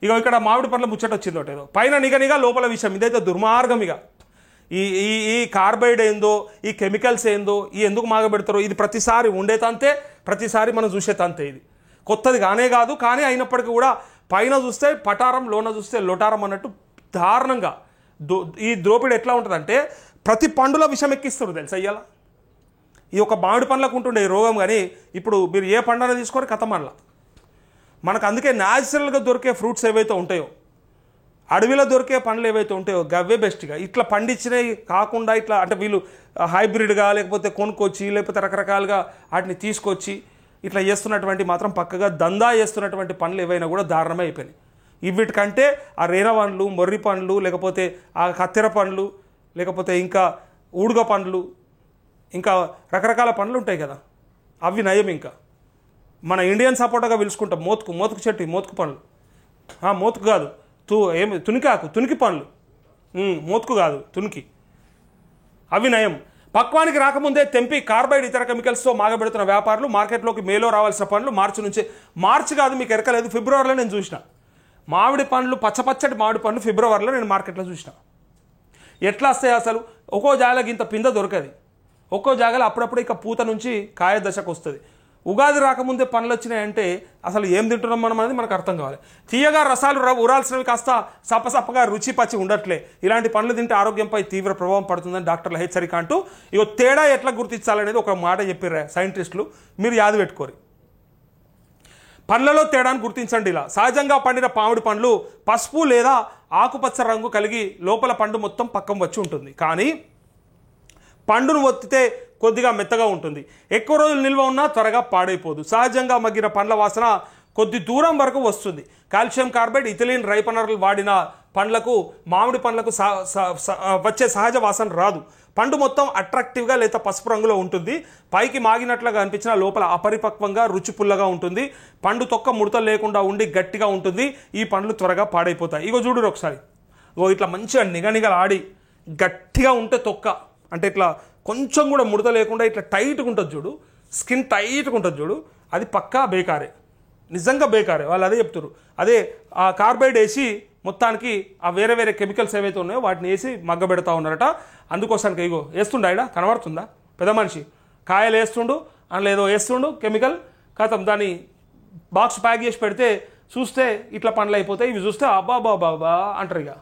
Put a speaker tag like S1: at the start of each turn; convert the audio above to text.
S1: ఇక ఇక్కడ మామిడి పండ్ల ముచ్చట వచ్చింది ఒకటి ఏదో పైన నిగనిగా లోపల విషయం ఇదైతే దుర్మార్గం ఇక ఈ ఈ ఈ కార్బైడ్ ఏందో ఈ కెమికల్స్ ఏందో ఈ ఎందుకు మాగబెడతారో ఇది ప్రతిసారి ఉండేతంతే ప్రతిసారి మనం చూసేతంతే ఇది కొత్తది కానే కాదు కానీ అయినప్పటికీ కూడా పైన చూస్తే పటారం లోన చూస్తే లొటారం అన్నట్టు దారుణంగా ఈ ద్రోపిడి ఎట్లా ఉంటుందంటే ప్రతి పండులో విషం ఎక్కిస్తారు తెలుసా ఇయ్యాల ఈ ఒక మామిడి పండ్లకు ఉంటుండే రోగం కానీ ఇప్పుడు మీరు ఏ పండుగ తీసుకోరు కథమల్లా మనకు అందుకే న్యాచురల్గా దొరికే ఫ్రూట్స్ ఏవైతే ఉంటాయో అడవిలో దొరికే పండ్లు ఏవైతే ఉంటాయో గవ్వే బెస్ట్గా ఇట్లా పండించినవి కాకుండా ఇట్లా అంటే వీళ్ళు హైబ్రిడ్గా లేకపోతే కొనుక్కొచ్చి లేకపోతే రకరకాలుగా వాటిని తీసుకొచ్చి ఇట్లా చేస్తున్నటువంటి మాత్రం పక్కగా దందా చేస్తున్నటువంటి పండ్లు ఏవైనా కూడా దారుణమే అయిపోయినాయి వీటికంటే ఆ రేన పండ్లు మొర్రి పండ్లు లేకపోతే ఆ కత్తెర పండ్లు లేకపోతే ఇంకా ఊడుగ పండ్లు ఇంకా రకరకాల పండ్లు ఉంటాయి కదా అవి నయం ఇంకా మన ఇండియన్ సపోటాగా పిలుచుకుంటాం మోతుకు చెట్టు మోతుకు పండ్లు మోతుకు కాదు తునికాకు తునికి పండ్లు మోతుకు కాదు తునికి అవి నయం పక్వానికి రాకముందే తెంపి కార్బైడ్ ఇతర కెమికల్స్తో మాగబెడుతున్న వ్యాపారులు మార్కెట్లోకి మేలో రావాల్సిన పండ్లు మార్చి కాదు మీకు ఎరకలేదు ఫిబ్రవరిలో నేను చూసిన మామిడి పండ్లు పచ్చపచ్చటి మామిడి పండ్లు ఫిబ్రవరిలో నేను మార్కెట్లో చూసిన ఎట్లా వస్తాయి అసలు ఒక్కో జాగలకు ఇంత పింద దొరకది ఒక్కో జాగలో అప్పుడప్పుడు ఇక పూత నుంచి కాయ దశకు వస్తుంది ఉగాది రాకముందే పండ్లు వచ్చినాయంటే అసలు ఏం తింటున్నాం మనం అనేది మనకు అర్థం కావాలి తీయగా రసాలు ఉరాల్సినవి కాస్త సప్పసప్పగా రుచి పచ్చి ఉండట్లే ఇలాంటి పండ్లు తింటే ఆరోగ్యంపై తీవ్ర ప్రభావం పడుతుందని డాక్టర్ల హెచ్చరిక అంటూ ఇక తేడా ఎట్లా గుర్తించాలనేది ఒక మాట చెప్పారు సైంటిస్టులు మీరు యాది పెట్టుకోరు పండ్లలో తేడాను గుర్తించండి ఇలా సహజంగా పండిన మామిడి పండ్లు పసుపు లేదా ఆకుపచ్చ రంగు కలిగి లోపల పండు మొత్తం పక్కం వచ్చి ఉంటుంది కానీ పండును ఒత్తితే కొద్దిగా మెత్తగా ఉంటుంది ఎక్కువ రోజులు నిల్వ ఉన్నా త్వరగా పాడైపోదు సహజంగా మగ్గిన పండ్ల వాసన కొద్ది దూరం వరకు వస్తుంది కాల్షియం కార్బైడ్ ఇథిలిన్ రైపనర్లు వాడిన పండ్లకు మామిడి పండ్లకు వచ్చే సహజ వాసన రాదు పండు మొత్తం అట్రాక్టివ్గా లేదా పసుపు రంగులో ఉంటుంది పైకి మాగినట్లుగా అనిపించిన లోపల అపరిపక్వంగా రుచి పుల్లగా ఉంటుంది పండు తొక్క ముడత లేకుండా ఉండి గట్టిగా ఉంటుంది ఈ పండ్లు త్వరగా పాడైపోతాయి ఇగో చూడు ఒకసారి ఇట్లా మంచిగా నిగనిగలాడి గట్టిగా ఉంటే తొక్క అంటే ఇట్లా కొంచెం కూడా ముడత లేకుండా ఇట్లా టైట్గా ఉంటుంది చూడు స్కిన్ టైట్గా ఉంటుంది చూడు అది పక్కా బేకారే నిజంగా బేకారే వాళ్ళు అదే చెప్తారు అదే ఆ కార్బైడ్ వేసి మొత్తానికి ఆ వేరే వేరే కెమికల్స్ ఏవైతే ఉన్నాయో వాటిని వేసి మగ్గబెడతా ఉన్నారట అందుకోసానికి ఇగో వేస్తుండ ఆయన కనబడుతుందా పెద్ద మనిషి కాయలు వేస్తుండు అందులో ఏదో వేస్తుండు కెమికల్ కథం దాన్ని బాక్స్ ప్యాక్ చేసి పెడితే చూస్తే ఇట్లా పండ్లు అయిపోతాయి ఇవి చూస్తే అబ్బా బాబా అంటారు ఇక